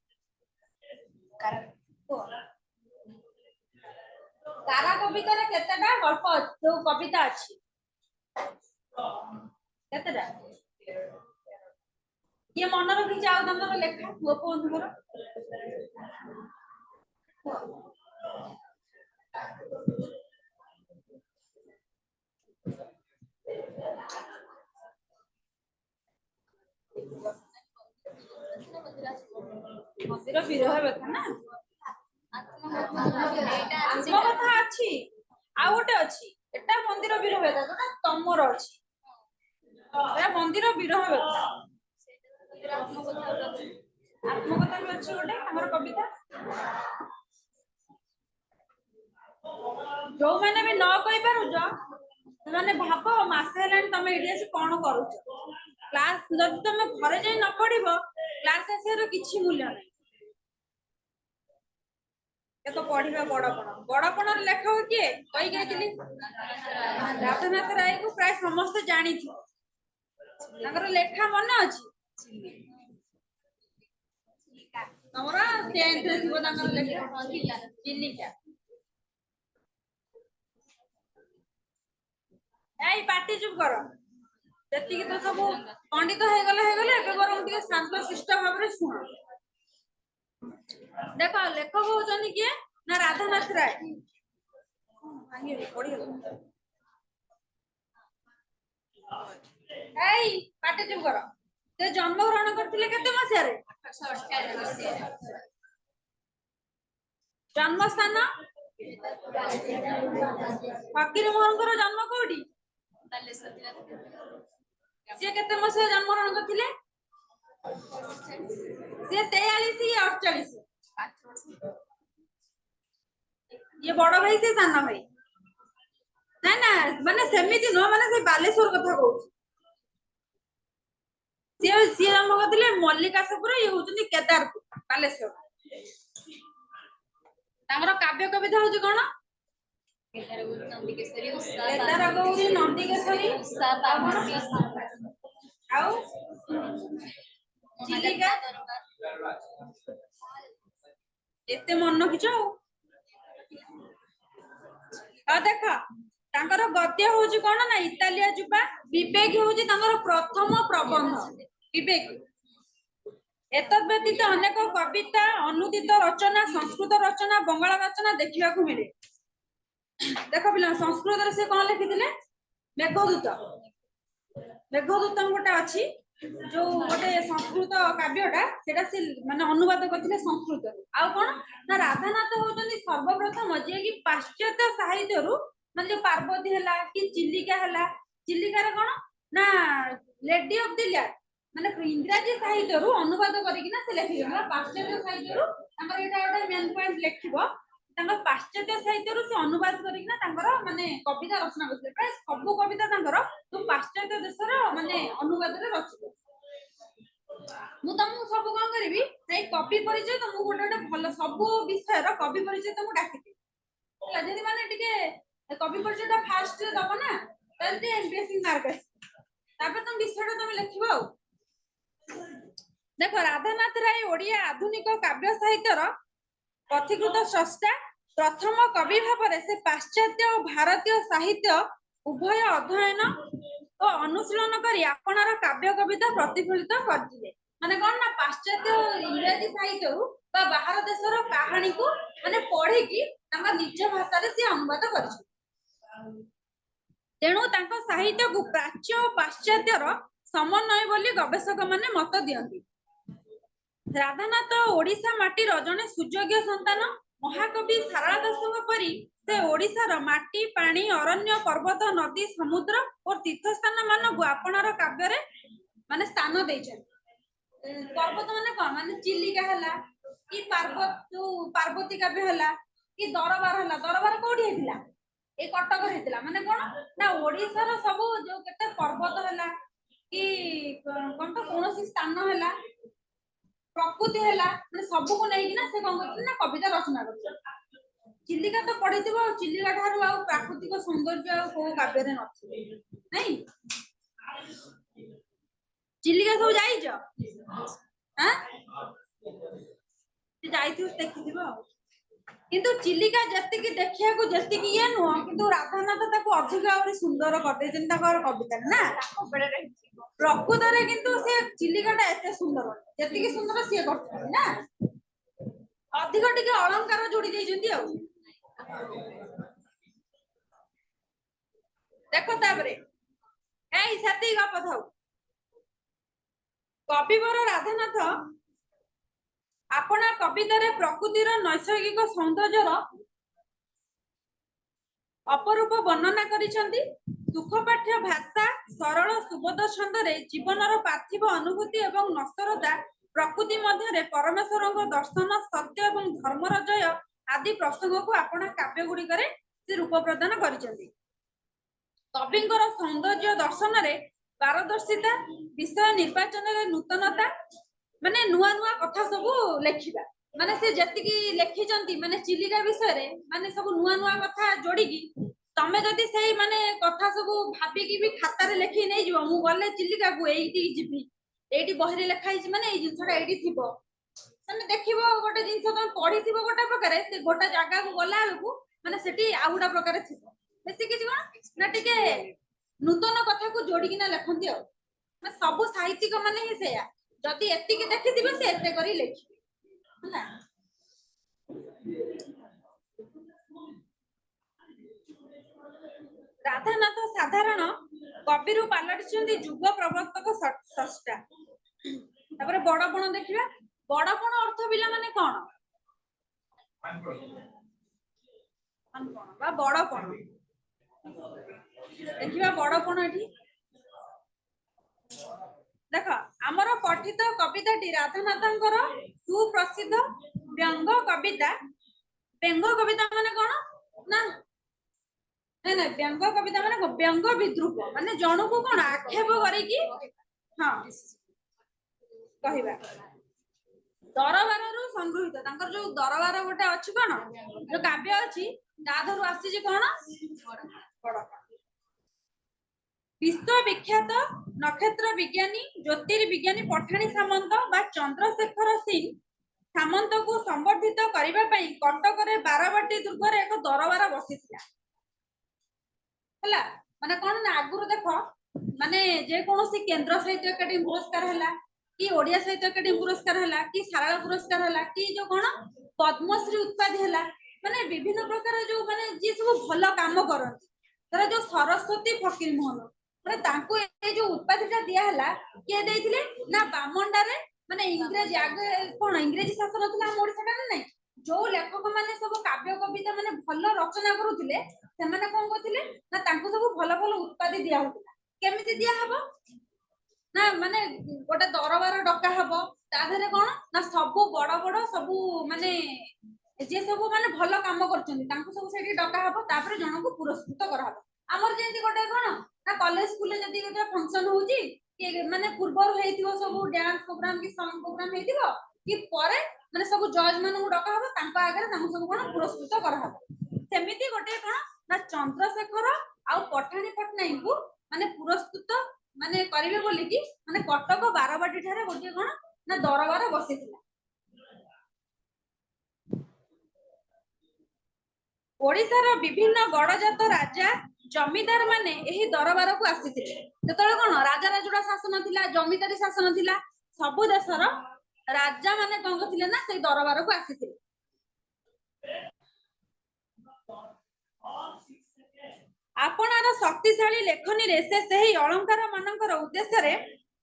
କାରା କବିତାରେ କେତେଟା ଗଳ୍ପ ଅଛି? ଯୋଉ କବିତା ଅଛି କେତେଟା? କିଏ ମନେ ରଖିଛି ଆଉ ତମର ଲେଖା ଗୋପବନ୍ଧୁଙ୍କର? ମନ୍ଦିର ବିରହ କଥା ନା ଆତ୍ମକଥା ଅଛି। ଆଉ ଗୋଟେ ଅଛି ଏଟା ମନ୍ଦିର ବିରହ କଥା ଯୋଉଟା ତମର ଅଛି ଏଟା ମନ୍ଦିର ବିରହ କଥା। ଆତ୍ମକଥା ବି ଅଛି ଗୋଟେ ଆମର କବିତା। ଯୋଉମାନେ ବି ନ କହିପାରୁଛ ସେମାନେ ଭାବ ମାସେ ହେଲାଣି ତମେ ଏଠି ଆସି କଣ କରୁଛ। କ୍ଲାସ ଯଦି ତମେ ଘରେ ଯାଇ ନ ପଢିବ କ୍ଲାସ ଆସିବାର କିଛି ମୂଲ୍ୟ ନାହିଁ। ଏକ ପଢିବା ବଡପଣର ଲେଖକ କିଏ? କହିଥିଲି ରାଧାନାଥ ରାୟକୁ ପ୍ରାୟ ସମସ୍ତେ ଜାଣିଥିବ। ତାଙ୍କର ଲେଖା ମନେ ଅଛି? ତମର 10th ରେ ଥିବ ତାଙ୍କର ଲେଖା ଚିଲିକା। ଏଇ ପାଟି ଚୁପ କର। ଯେତିକି ତ ସବୁ ପଣ୍ଡିତ ହେଇଗଲେ ଏବେ ବରଂ ଟିକେ ଶାନ୍ତ ଶିଷ୍ଟ ଭାବରେ ଶୁଣ। ଦେଖ ଲେଖକ ହଉଛନ୍ତି କିଏ ନା ରାଧାନାଥ ରାୟ। ଏଇ ପାଟି ଚୁପ କର। ସେ ଜନ୍ମ ଗ୍ରହଣ କରିଥିଲେ କେତେ ମସିହାରେ? ଜନ୍ମସ୍ଥାନ? ଫକୀରମୋହନଙ୍କର ଜନ୍ମ କୋଉଠି? ସିଏ କେତେ ମସିହା ଜନ୍ମ ଗ୍ରହଣ କରିଥିଲେ? ସିଏ 43 ଇଏ 48। ଇଏ ବଡ ଭାଇ ସେ ସାନ ଭାଇ। ନା ମାନେ ସେମିତି ନୁହଁ ମାନେ ସେଇ ବାଲେଶ୍ଵର କଥା କହୁଛି। ସିଏ ଜନ୍ମ କରିଥିଲେ ମଲ୍ଲିକାଶପୁର ଇଏ ହଉଛନ୍ତି କେଦାରପୁର ବାଲେଶ୍ଵର। ତାଙ୍କର କାବ୍ୟ କବିତା ହଉଛି କଣ? କେଦାର ଗୌରୀ ନନ୍ଦିକେଶରୀ ଆଉ ଚିଲିକା। ଏତେ ମନେ ରଖିଛ ଆଉ ଦେଖ ତାଙ୍କର ଗଦ୍ୟ ହଉଛି କଣ ନା ଇତାଲିଆ ଯୁବା। ବିବେକ ହଉଛି ତାଙ୍କର ପ୍ରଥମ ପ୍ରବନ୍ଧ ବିବେକ। ଏତଦ୍ ବ୍ୟତୀତ ଅନେକ କବିତା ଅନୁଦିତ ରଚନା ସଂସ୍କୃତ ରଚନା ବଙ୍ଗଳା ରଚନା ଦେଖିବାକୁ ମିଳେ। ଦେଖ ପିଲା ସଂସ୍କୃତରେ ସେ କଣ ଲେଖିଥିଲେ? ମେଘଦୂତ। ମେଘଦୂତ ଗୋଟେ ଅଛି ଯୋଉ ଗୋଟେ ସଂସ୍କୃତ କାବ୍ୟଟା ସେଟା ସେ ମାନେ ଅନୁବାଦ କରିଥିଲେ ସଂସ୍କୃତରୁ। ଆଉ କଣ ନା ରାଧାନାଥ ହଉଛନ୍ତି ସର୍ବପ୍ରଥମ ଯିଏ କି ପାଶ୍ଚାତ୍ୟ ସାହିତ୍ୟରୁ ମାନେ ଯୋଉ ପାର୍ବତୀ ହେଲା କି ଚିଲିକା ହେଲା ଚିଲିକାର କଣ ନା ଲେଡି ଅଫ ଦି ଲ୍ୟାଣ୍ଡ ମାନେ ଇଂରାଜୀ ସାହିତ୍ୟରୁ ଅନୁବାଦ କରିକିନା ସେ ଲେଖିଛନ୍ତି। ପାଶ୍ଚାତ୍ୟ ସାହିତ୍ୟରୁ ତାଙ୍କର ଏଇଟା ଗୋଟେ ମେନ୍ ପଏଣ୍ଟ ଲେଖିବ ତାଙ୍କ ପାଶ୍ଚାତ୍ୟ ସାହିତ୍ୟରୁ ସେ ଅନୁବାଦ କରିକିନା ତାଙ୍କର ମାନେ କବିତା ରଚନା କରିଥିଲେ। ପ୍ରାୟ ସବୁ କବିତା ତାଙ୍କର ଯୋଉ ପାଶ୍ଚାତ୍ୟ ଦେଶର ମାନେ ଅନୁବାଦରେ ରଚିତ। ମୁଁ ତମକୁ ସବୁ କଣ କରିବି ସେଇ କବି ପରିଚୟ ତମକୁ ଗୋଟେ ଭଲ ସବୁ ବିଷୟର କବି ପରିଚୟ ତମକୁ ଡାକିବି ହେଲା। ଯଦି ମାନେ ଟିକେ କବି ପରିଚୟ ଟା ଫାଷ୍ଟ ଦବ ନା ତାହେଲେ ଟିକେ ବେଶୀ ମାର୍କ ଆସିବ। ତାପରେ ତମ ବିଷୟଟା ତମେ ଲେଖିବ ଆଉ। ଦେଖ ରାଧାନାଥ ରାୟ ଓଡିଆ ଆଧୁନିକ କାବ୍ୟ ସାହିତ୍ୟର ପଥିକୃତ ସ୍ରଷ୍ଟା। ପ୍ରଥମ କବି ଭାବରେ ସେ ପାଶ୍ଚାତ୍ୟ ଓ ଭାରତୀୟ ସାହିତ୍ୟ ଉଭୟ ଅଧ୍ୟୟନ ଓ ଅନୁଶୀଳନ କରି ଆପଣାର କାବ୍ୟ କବିତା ପ୍ରତିଫଳିତ କରିଥିଲେ। ମାନେ କଣ ନା ପାଶ୍ଚାତ୍ୟ ଇଂରାଜୀ ସାହିତ୍ୟରୁ बा बाहर देशर कहानी को माने पढ़ी निज भाषा रे से अनुवाद करिसु तेणु तांको साहित्य को प्राच्य और पाश्चात्यर समन्वय बोली गवेषक माने मत दियंती राधानाथ ओडिशा माटीर जने सुयोग्य संतान महाकवि सारला दासଙ୍କ परी से ओडिशार माटी पानी अरण्य पर्वत नदी समुद्र और तीर्थस्थान मानक आपणार काव्य रे माने स्थान देछन पर्वत माने कोन माने चिलिका हला कि पर्वत जो पार्वती काव्य हला कि दरबार हला दरबार कोठी हेतिला ए कटक हेतिला माने कोन ना ओडिशार सब जो केते पर्वत हला कि कोन तो कोनोसी स्थान हला प्रकृति है सब को नहीं ना से कौन करते ना कविता रचना करते चिलिका तो पढ़ी चिलिका ठारू आ प्राकृतिक सौंदर्य को काव्य नहीं चिलिका सब देखी किंतु चिलिका जति देखिया को जति ये नुह किंतु राधानाथ ताको अधिक और सुंदर करते कविता ना प्रकृत रे किंतु से चिलिकाटा एते सुंदर जति की सुंदर से करते ना अधिक टिके अलंकार जोड़ी देइजंती आ देखो ताबरे एई सती गप थाउ कविवर राधानाथ अपना कवितारे प्रकृतिर नैसर्गिक सौंदर्यर अपरूप वर्णना करिसंती दुखपाठ्य भाषा सरल सुबोध छंदरे जीवनर पार्थिव अनुभूति एवं नश्वरता प्रकृति मध्य परमेश्वर दर्शन सत्य एवं धर्मर जय आदि प्रसंग को अपना काव्य गुड़िक से रूप प्रदान करिसंती कविंकर सौंदर्य दर्शन रे पारदर्शिता विषय निर्वाचन रे नूतनता माने नुआ नुआ कथा सब लेखिबा माने से जति लेखिचंती माने चिलिका विषय रे माने सब नुआ नुआ कथा जोड़ी की तमे जदि सेही माने कथा सब भाबी की भी खाता रे लेखि नै जिवो मु गले चिलिका को एइटी जिबी एइटी बहिरे लेखाई छि माने एइ जिंसटा एइटी थिबो तमे देखिबो गोटे जिंस तमे पढी थिबो गोटा प्रकार से गोटा जागा को गला को माने सेठी आउडा प्रकार थिबो बेसी किछि कोन ना टिके नूतन कथा को जोड़ी किना लेखंती आ ना सब साहित्यिक माने ही सेया जदि एति के देखि दिबे से एते करी लेखि होला राधानाथ साधारण कविरु पालटिछन्ती युग प्रवर्तक सष्टा तापर बड़पण देखिबा बड़पण अर्थ बिला माने कोन अनपण बा बड़पण देखिबा बड़पण एठी देख आमर पठित कविताटी राधानाथंकर सुप्रसिद्ध व्यंग कविता माने कोन ना नहीं नहीं व्यंग कविता माने व्यंग विद्रूप माने जणु को कोन आक्षेप करी की हां कहिबा दरबार रु संग्रहित तांकर जो दरबार गोटे अछि कोन जो काव्य अछि दाधरु आसी जे कोन बड़ विश्व विख्यात नक्षत्र विज्ञानी ज्योतिर्विज्ञानी पठाणी सामंत बा चंद्रशेखर सिंह सामंत को संवर्धित करबा पई कटक रे बाराबाटी दुर्ग रे एक दरबार बसिथिला हला माने कोन ना आगुरु देखो माने जे कोनोसी केंद्र साहित्य अकादमी पुरस्कार हला कि ओडिया साहित्य अकादमी पुरस्कार हला कि सारला पुरस्कार हला कि जो कोन पद्मश्री उत्पादि हला माने विभिन्न प्रकार जो माने जे सब भलो काम करନ୍ତି तर जो सरस्वती फकीर मोहन माने तांको ए जो उत्पादिटा दिया हला के देथिले ना बामंडा रे माने इंग्रजी आगे कोन इंग्रजी शासन थला हम ओडिसा ना नै जो लेखक माने सब काव्य कविता माने भलो रचना करूथिले से माने कोन करथिले ना तांको सब भलो भलो उत्पादि दिया होतला केमिति दिया हबो ना माने गोटे दरबार डका हबो ता धरे कोन ना सब बड़ बड़ सब माने जे सब माने भलो काम करछन्ती तांको सब सेठी डका हबो तापर जण को पुरस्कृत करा हबो हमर जेंति गोटे कोन ना कॉलेज स्कूल ले जदी गोटे फंक्शन होउची कि माने पूर्वर हेतिबो सब डांस प्रोग्राम की सॉन्ग प्रोग्राम हेतिबो कि परे माने सब जज मानु को डका हबो तांको आगे तांको सब कोन पुरस्कृत करा हबो सेमिति गोटे कोन ना चंद्रशेखर आ पठाणी पटनायक को माने पुरस्कृत माने करिवे बोली कि माने कटक बाराबाटी ठारे गोटे कोन ना दरबार बसिथिला ओडिशार विभिन्न गड़जात राजा जमीदार माने एही दरबार को आसीथिले जतले कोन राजा राजुडा शासन थिला जमीदारी शासन थिला सब देशर ରାଜା ମାନେ କଣ କରିଥିଲେ ନା ସେଇ ଦରବାରକୁ ଆସିଥିଲେ। ଆପଣାର ଶକ୍ତିଶାଳୀ ଲେଖନୀରେ ସେ ସେହି ଅଳଙ୍କାର ମାନଙ୍କର ଉଦ୍ଦେଶ୍ୟରେ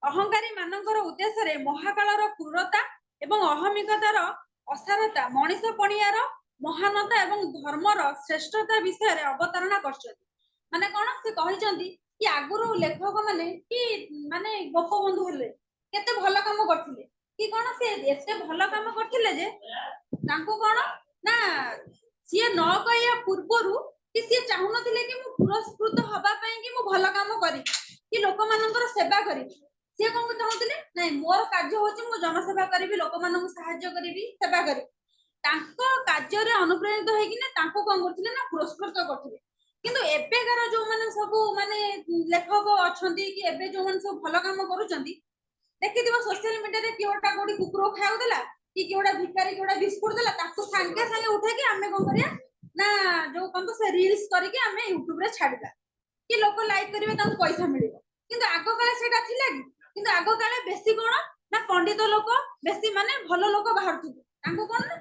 ଅହଙ୍କାରୀ ମାନଙ୍କର ଉଦ୍ଦେଶ୍ୟରେ ମହାକାଳର କ୍ରୂରତା ଏବଂ ଅହମିକତାର ଅସାରତା ମଣିଷ ପଣିଆର ମହାନତା ଏବଂ ଧର୍ମର ଶ୍ରେଷ୍ଠତା ବିଷୟରେ ଅବତାରଣା କରିଛନ୍ତି। ମାନେ କଣ ସେ କହିଛନ୍ତି କି ଆଗରୁ ଲେଖକ ମାନେ କି ମାନେ ଗୋପବନ୍ଧୁ ହେଲେ କେତେ ଭଲ କାମ କରିଥିଲେ କି କଣ ସେ ଏତେ ଭଲ କାମ କରିଥିଲେ ଯେ ତାଙ୍କୁ କଣ ନା ସିଏ ନ କହିବା ପୂର୍ବରୁ କି ସିଏ ଚାହୁଁନଥିଲେ କି ମୁଁ ପୁରସ୍କୃତ ହବା ପାଇଁ କି ମୁଁ ଭଲ କାମ କରିବି କି ଲୋକମାନଙ୍କର ସେବା କରିବି। ସିଏ କଣ ଚାହୁଁଥିଲେ ନାଇଁ ମୋର କାର୍ଯ୍ୟ ହଉଛି ମୁଁ ଜନସେବା କରିବି, ଲୋକମାନଙ୍କୁ ସାହାଯ୍ୟ କରିବି, ସେବା କରିବି। ତାଙ୍କ କାର୍ଯ୍ୟରେ ଅନୁପ୍ରାଣିତ ହେଇକିନା ତାଙ୍କୁ କଣ କରୁଥିଲେ ନା ପୁରସ୍କୃତ କରୁଥିଲେ। କିନ୍ତୁ ଏବେକାର ଯୋଉମାନେ ସବୁ ମାନେ ଲେଖକ ଅଛନ୍ତି କି ଏବେ ଯୋଉମାନେ ସବୁ ଭଲ କାମ କରୁଛନ୍ତି ଦେଖିଥିବ ସୋସିଆଲ ମିଡିଆରେ କିଏ ଗୋଟା କୋଉଠି କୁକୁର ଖାଇବାକୁ ଦେଲା କି କିଏ ଗୋଟା ଭିକାରୀ କିଏ ଗୋଟା ବିସ୍କୁଟ ଦେଲା ତାକୁ ସାଙ୍ଗେ ସାଙ୍ଗେ ଉଠେଇକି ଆମେ କଣ କରିବା ନା ଯୋଉ କଣ ସେ ରିଲ୍ସ କରିକି ଆମେ ୟୁଟ୍ୟୁବରେ ଛାଡିବା କି ଲୋକ ଲାଇକ୍ କରିବେ ତାଙ୍କୁ ପଇସା ମିଳିବ। କିନ୍ତୁ ଆଗ କାଳେ ସେଇଟା ଥିଲା କି? କିନ୍ତୁ ଆଗ କାଳେ ବେଶୀ କଣ ନା ପଣ୍ଡିତ ଲୋକ ବେଶୀ ମାନେ ଭଲ ଲୋକ ବାହାରୁଥିଲେ। ତାଙ୍କୁ କଣ ନା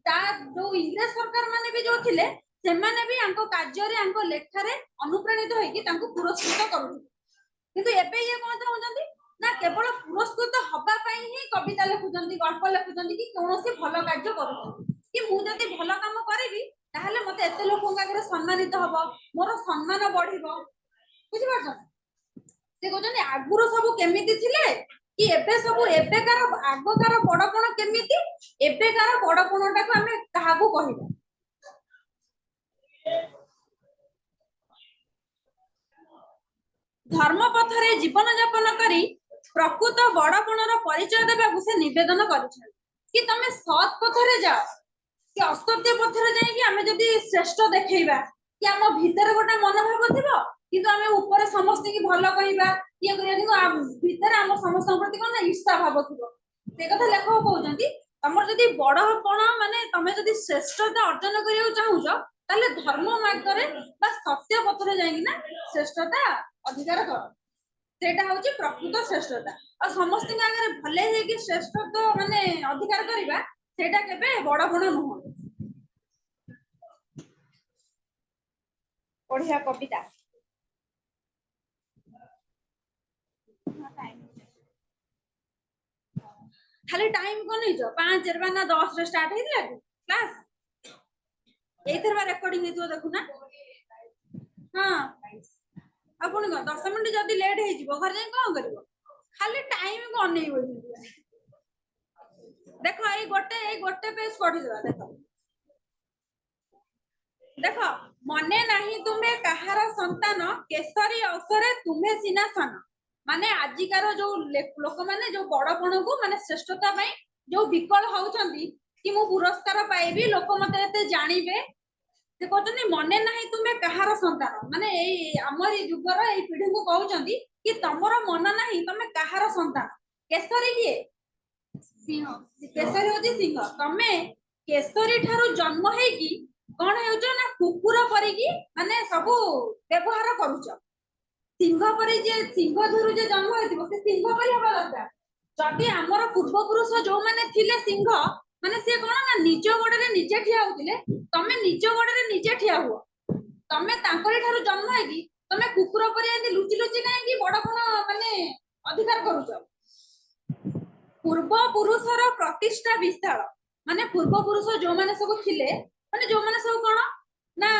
ତା ଯୋଉ ଇଂରେଜ ସରକାର ମାନେ ବି ଯୋଉ ଥିଲେ ସେମାନେ ବି ଆଙ୍କ କାର୍ଯ୍ୟରେ ଆଙ୍କ ଲେଖାରେ ଅନୁପ୍ରାଣିତ ହେଇକି ତାଙ୍କୁ ପୁରସ୍କୃତ କରୁଥିଲେ। କିନ୍ତୁ ଏବେ ଇଏ କଣ ଚାହୁଁଛନ୍ତି ନା କେବଳ ପୁରସ୍କୃତ ହବା ପାଇଁ ହିଁ କବିତା ଲେଖୁଛନ୍ତି, ଗଳ୍ପ ଲେଖୁଛନ୍ତି କି କୌଣସି ଭଲ କାର୍ଯ୍ୟ କରୁଛନ୍ତି କି ମୁଁ ଯଦି ଭଲ କାମ କରିବି ତାହେଲେ ମତେ ଏତେ ଲୋକଙ୍କ ଆଗରେ ସମ୍ମାନିତ ହବ, ମୋର ସମ୍ମାନ ବଢିବ। ବୁଝିପାରୁଛ? ସେ କହୁଛନ୍ତି ଆଗରୁ ସବୁ କେମିତି ଥିଲେ କି ଏବେ ସବୁ ଏବେକାର ଆଗକାର ବଡପଣ କେମିତି ଏବେକାର ବଡପଣଟାକୁ ଆମେ କାହାକୁ କହିବା। ଧର୍ମ ପଥରେ ଜୀବନ ଯାପନ କରି ପ୍ରକୃତ ବଡପଣର ପରିଚୟ ଦେବାକୁ ସେ ନିବେଦନ କରିଛନ୍ତି କି ତମେ ସତ୍ ପଥରେ ଯାଅ କି ଅସତ୍ୟ ପଥରେ ଯାଇକି ଆମେ ଯଦି ଶ୍ରେଷ୍ଠ ଦେଖେଇବା କି ଆମ ଭିତରେ ଗୋଟେ ମନୋଭାବ ଥିବ କିନ୍ତୁ ଆମେ ଉପରେ ସମସ୍ତଙ୍କୁ ଭଲ କହିବା ଇଏ କରିବା କିନ୍ତୁ ଭିତରେ ଆମ ସମସ୍ତଙ୍କ ପ୍ରତି କଣ ନା ଈର୍ଷା ଭାବ ଥିବ। ସେ କଥା ଲେଖକ କହୁଛନ୍ତି ତମର ଯଦି ବଡପଣ ମାନେ ତମେ ଯଦି ଶ୍ରେଷ୍ଠତା ଅର୍ଜନ କରିବାକୁ ଚାହୁଁଛ ତାହେଲେ ଧର୍ମ ମାର୍ଗରେ ବା ସତ୍ୟ ପଥରେ ଯାଇକି ନା ଶ୍ରେଷ୍ଠତା ଅଧିକାର କର। ସେଇଟା ହଉଛି ପ୍ରକୃତ ଶ୍ରେଷ୍ଠତା। ଆଉ ସମସ୍ତଙ୍କ ଆଗରେ ଭଲେ ହେଇକି ଶ୍ରେଷ୍ଠତ୍ୱ ମାନେ ଅଧିକାର କରିବା ସେଇଟା କେବେ ବଡପଣ ନୁହଁ। ବଢିଆ କବିତା। ଖାଲି ଟାଇମ କଣ ନେଇଛ 5 ରେ ନା 10 ରେ ଷ୍ଟାର୍ଟ ହେଇଥିଲା କ୍ଲାସ? ଏଇଥର ବା ରେକର୍ଡିଂ ହେଇଥିବ ଦେଖୁନା। ହଁ ଆଉ ପୁଣି କଣ 10 ମିନିଟ ଯଦି ଲେଟ୍ ହେଇଯିବ ଘରେ ଯାଇ କଣ କରିବ? ଖାଲି ଟାଇମ କୁ ଅନେଇବ। ଦେଖ ଏଇ ଗୋଟେ ପେଜ ପଢିଦବା ଦେଖ। ଦେଖ ମନେ ନାହିଁ ତୁମେ କାହାର ସନ୍ତାନ କେଶରୀ ଅବସରେ ତୁମେ ସିନା ସାନ। ମାନେ ଆଜିକାର ଯୋଉ ଲୋକମାନେ ଯୋଉ ବଡପଣକୁ ମାନେ ଶ୍ରେଷ୍ଠତା ପାଇଁ ଯୋଉ ବିକଳ ହଉଛନ୍ତି କି ମୁଁ ପୁରସ୍କାର ପାଇବି ଲୋକ ମତେ ଏତେ ଜାଣିବେ ସେ କହୁଛନ୍ତି ମନେ ନାହିଁ ତୁମେ କାହାର ସନ୍ତାନ ମାନେ ଏଇ ଆମର ଏଇ ଯୁଗର ଏଇ ପିଢିକୁ କହୁଛନ୍ତି କି ତମର ମନ ନାହିଁ ତମେ କାହାର ସନ୍ତାନ। କେଶରୀ କିଏ? ସିଂହ। କେଶରୀ ହଉଛି ସିଂହ। ତମେ କେଶରୀ ଠାରୁ ଜନ୍ମ ହେଇକି କଣ ହେଉଛ ନା କୁକୁର କରିକି ମାନେ ସବୁ ବ୍ୟବହାର କରୁଛ। ସିଂହ ପରି ଯିଏ ସିଂହ ଧ୍ୱରୁ ଯିଏ ଜନ୍ମ ହେଇଥିବ ସେ ସିଂହ ପରି ହବା ଦରକାର। ଯଦି ଆମର ପୂର୍ବ ପୁରୁଷ ଯୋଉମାନେ ଥିଲେ ସିଂହ ମାନେ ସିଏ କଣ ନା ନିଜ ଗୋଡରେ ନିଜେ ଠିଆ ହଉଥିଲେ ତମେ ନିଜ ଗୋଡରେ ନିଜେ ଠିଆ ହୁଅ। ତମେ ତାଙ୍କରି ଠାରୁ ଜନ୍ମ ହେଇକି ତମେ କୁକୁର ପରି ଏମିତି ଲୁଚି ଲୁଚି କାହିଁକି ବଡପଣ ମାନେ ଅଧିକାର କରୁଛ। ପୂର୍ବ ପୁରୁଷର ପ୍ରତିଷ୍ଠା ବିଶାଳ ମାନେ ପୂର୍ବ ପୁରୁଷ ଯୋଉମାନେ ସବୁ ଥିଲେ ମାନେ ଯୋଉମାନେ ସବୁ କଣ ନା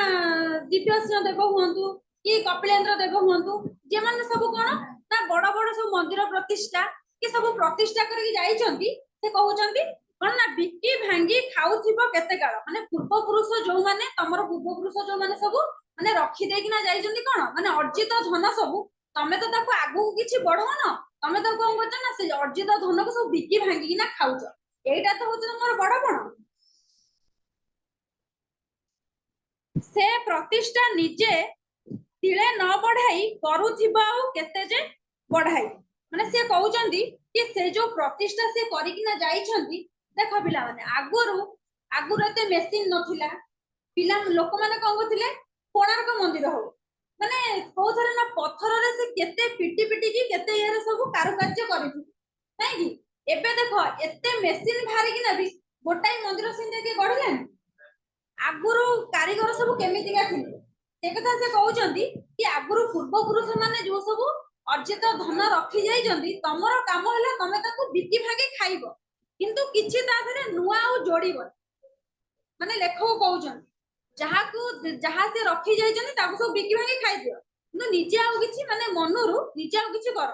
ଦିବ୍ୟସିଂହ ଦେବ ହୁଅନ୍ତୁ କି କପିଳେନ୍ଦ୍ର ଦେବ ହୁଅନ୍ତୁ ଯେମାନେ ସବୁ କଣ ନା ବଡ ବଡ ସବୁ ମନ୍ଦିର ପ୍ରତିଷ୍ଠା କି ସବୁ ପ୍ରତିଷ୍ଠା କରିକି ଯାଇଛନ୍ତି ସେ କହୁଛନ୍ତି କଣ ନା ବିକି ଭାଙ୍ଗି ଖାଉଥିବ କେତେ କାଳ ମାନେ ପୂର୍ବ ପୁରୁଷ ଯୋଉମାନେ ତମର ପୂର୍ବ ପୁରୁଷ ଯୋଉମାନେ ସବୁ ମାନେ ରଖିଦେଇକିନା ଯାଇଛନ୍ତି କଣ ମାନେ ଅର୍ଜିତ ଧନ ସବୁ ତମେ ତ ତାକୁ ଆଗକୁ କିଛି ବଢଉନ ତମେ ତାକୁ କଣ କରୁଛ ନା ସେ ଅର୍ଜିତ ଧନକୁ ସବୁ ବିକି ଭାଙ୍ଗିକିନା ଖାଉଛ। ଏଇଟା ତ ହଉଛି ତମର ବଡପଣ। ସେ ପ୍ରତିଷ୍ଠା ନିଜେ ତିଳେ ନ ବଢାଇ କରୁଥିବ ଆଉ କେତେ ଯେ ବଢାଇ ମାନେ ସେ କହୁଛନ୍ତି କି ସେ ଯୋଉ ପ୍ରତିଷ୍ଠା ସେ କରିକିନା ଯାଇଛନ୍ତି ଦେଖ ପିଲାମାନେ ଆଗରୁ ଏତେ ମେସିନ ନଥିଲା ପିଲା ଲୋକମାନେ କଣ କରୁଥିଲେ କୋଣାର୍କ ମନ୍ଦିର ହଉ ମାନେ କୋଉଥିରେ ନା ପଥରରେ ସେ କେତେ ପିଟି ପିଟିକି କେତେ ଇଏରେ ସବୁ କାରୁକାର୍ଯ୍ୟ କରିଥିଲେ ନାଇଁ କି एबे देखो एते मेसिन भारी कि ना भी गोटाई मंदिर सिंधे के गढ़ले आगुरु कारीगर सब केमितिका थिले से कथा से कहउचंदी कि आगुरु पूर्व पुरुष माने जो सब अर्जित धन रखी जाइचंदी तमरो काम होला तमे ताको बिकी भागे खाइबो किंतु किछि ता धरे नुआ आ जोड़ीबो माने लेखक कहउचंदी ଯାହାକୁ ଯାହା ସେ ରଖି ଯାଇଛନ୍ତି ତାକୁ ସବୁ ବିକି ଭାଙ୍ଗି ଖାଇଦିଅ କିନ୍ତୁ ନିଜେ ଆଉ କିଛି ମାନେ ମନରୁ ନିଜେ ଆଉ କିଛି କର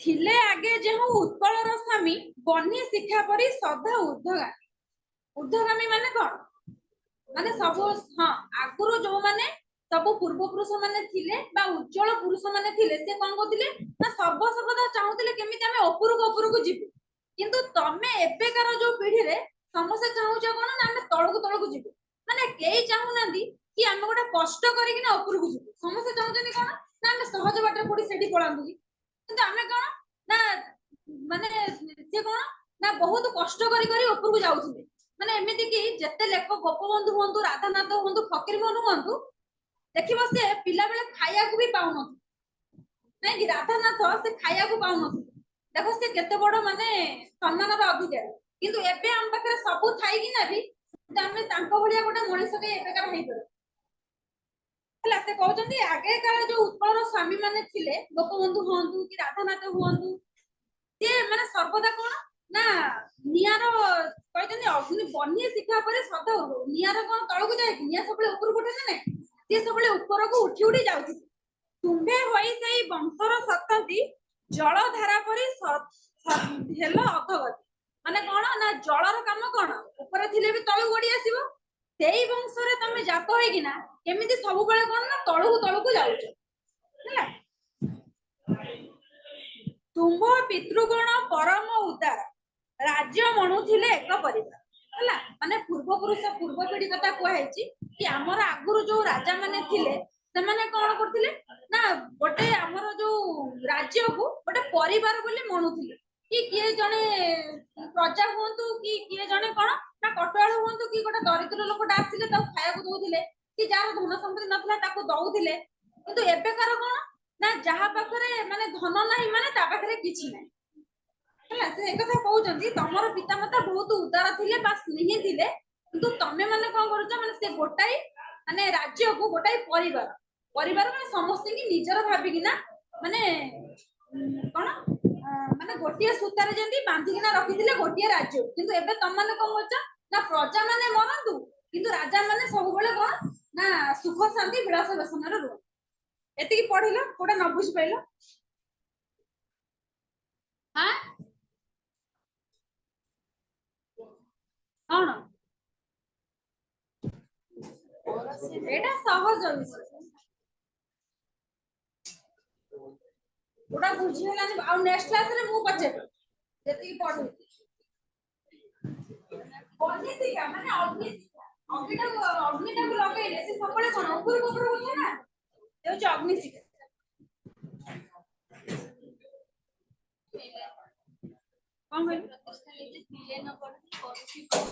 ଥିଲେ ଆଗେ ଯେଉଁ ଉତ୍କଳର ସ୍ୱାମୀ ବନ୍ୟ ଶିକ୍ଷା ପରି ସଦା ଉର୍ଦ୍ଧ୍ୱଗାମୀ ମାନେ କଣ ମାନେ ସବୁ ହଁ ଆଗରୁ ଯୋଉ ମାନେ ସବୁ ପୂର୍ବ ପୁରୁଷ ମାନେ ଥିଲେ ବା ଉଜ୍ଜଳ ପୁରୁଷ ମାନେ ଥିଲେ ସେ କଣ କରୁଥିଲେ ନା ସର୍ବସର୍ବଦା ଚାହୁଁଥିଲେ କେମିତି ଆମେ ଉପରକୁ ଯିବୁ କିନ୍ତୁ ତମେ ଏବେକାର ଯୋଉ ପିଢିରେ ସମସ୍ତେ ଚାହୁଁଛ କଣ ନା ଆମେ ତଳକୁ ଯିବୁ ମାନେ କେହି ଚାହୁଁନାହାନ୍ତି କି ଆମେ ଗୋଟେ କଷ୍ଟ କରିକି ନା ଉପରକୁ ଯିବୁ ସମସ୍ତେ ଚାହୁଁଛନ୍ତି କଣ ନା ଆମେ ସହଜ ବାଟରେ କୋଉଠି ସେଠି ପଳାନ୍ତୁ କିନ୍ତୁ ଆମେ କଣ ନା ମାନେ ସେ କଣ ନା ବହୁତ କଷ୍ଟ କରି ଉପରକୁ ଯାଉଥିଲେ ମାନେ ଏମିତି କି ଯେତେ ଲେଖକ ଗୋପବନ୍ଧୁ ହୁଅନ୍ତୁ ରାଧାନାଥ ହୁଅନ୍ତୁ ଫକୀର ମୋହନ ହୁଅନ୍ତୁ ଦେଖିବ ସେ ପିଲାବେଳେ ଖାଇବାକୁ ବି ପାଉନଥିଲେ ନାଇଁ କି ରାଧାନାଥ ସେ ଖାଇବାକୁ ପାଉନଥିଲେ देखो से केते बड़ माने सम्मानर अधिकारी किंतु एबे हम पाखरे सब थाई कि ना भी आमे तांको भलिया गोटे मनुष्य के एबेकार हेइ पर हला से कहउचंदी आगे काल जो उत्कलर स्वामी माने थिले गोपबंधु हुअंतु कि राधानाथ हुअंतु से माने सर्वदा कोन ना नियार कहइतनी अग्नि बन्य शिखा पर सदा नियार कोन तळकु जाय निया सबले ऊपर उठे ना नै से सबले ऊपर को उठी जाउथि तुम्भे होई सेई वंशर सतति जलधारा परि हेलो अधगति माने कोन ना जलर काम कोन ऊपर थिले भी तळु गडी आसीबो सेई वंशरे तमे जात होई कि ना केमिति सब बेले कोन ना तळु जाउछ हैला तुम्भ पितृगण परम उदार राज्य मणुथिले एक परिवार हैला माने पूर्व पुरुष पूर्व पीढ़ी कथा कुआ हैछि कि हमर आगुरु जो राजा माने थिले ସେମାନେ କଣ କରୁଥିଲେ ନା ଗୋଟେ ଆମର ଯୋଉ ରାଜ୍ୟକୁ ଗୋଟେ ପରିବାର ବୋଲି ମଣୁଥିଲେ କି କିଏ ଜଣେ ପ୍ରଜା ହୁଅନ୍ତୁ କି କିଏ ଜଣେ କଣ ନା କଟୁଆଳ ହୁଅନ୍ତୁ କି ଗୋଟେ ଦରିଦ୍ର ଲୋକଟା ଆସିଲେ ତାକୁ ଖାଇବାକୁ ଦଉଥିଲେ କି ଯାହାର ଧନ ସମ୍ପତ୍ତି ନଥିଲା ତାକୁ ଦଉଥିଲେ କିନ୍ତୁ ଏବେକାର କଣ ନା ଯାହା ପାଖରେ ମାନେ ଧନ ନାହିଁ ମାନେ ତା ପାଖରେ କିଛି ନାହିଁ ହେଲା ସେ ଏକଥା କହୁଛନ୍ତି ତମର ପିତାମାତା ବହୁତ ଉଦାର ଥିଲେ ବା ସ୍ନେହୀ ଥିଲେ କିନ୍ତୁ ତମେ ମାନେ କଣ କରୁଛ ମାନେ ସେ ଗୋଟାଏ ମାନେ ରାଜ୍ୟକୁ ଗୋଟାଏ ପରିବାର ମାନେ ସମସ୍ତେ କି ନିଜର ଭାବିକିନା ମାନେ କଣ ମାନେ ଗୋଟିଏ ସୂତାରେ ଯେମିତି ବାନ୍ଧିକିନା ରଖିଥିଲେ ଗୋଟିଏ ରାଜ୍ୟ କିନ୍ତୁ ଏବେ ତମ ମାନେ କଣ କରୁଛ ନା ପ୍ରଜା ମାନେ ମରନ୍ତୁ କିନ୍ତୁ ରାଜା ମାନେ ସବୁବେଳେ କଣ ନା ସୁଖ ଶାନ୍ତି ବିଳାସ ବ୍ୟସନରେ ରୁହ ଏତିକି ପଢିଲ କୋଉଟା ନ ବୁଝି ପାଇଲ ହଁ କଣ ଏଇଟା ସହଜ ବିଷୟ ওটা বুঝি হেলানি ଆଉ ନେକ୍ସଟ କ୍ଲାସ ରେ ମୁଁ ପଚାରିବି ଯେତିକି ପଢୁଛି ଅଗ୍ନିଶିଖା ମାନେ ଅଗ୍ନିଟାକୁ ଲଗେଇଲେ ସେ ସବୁବେଳେ କଣ ଉପରକୁ ଉଠେ ନା ସେ ହଉଛି ଅଗ୍ନିଶିଖା କଣ କହିଲି ପ୍ରତିଷ୍ଠା ନିଜେ ଥିଲେ ନ ପଡୁଛି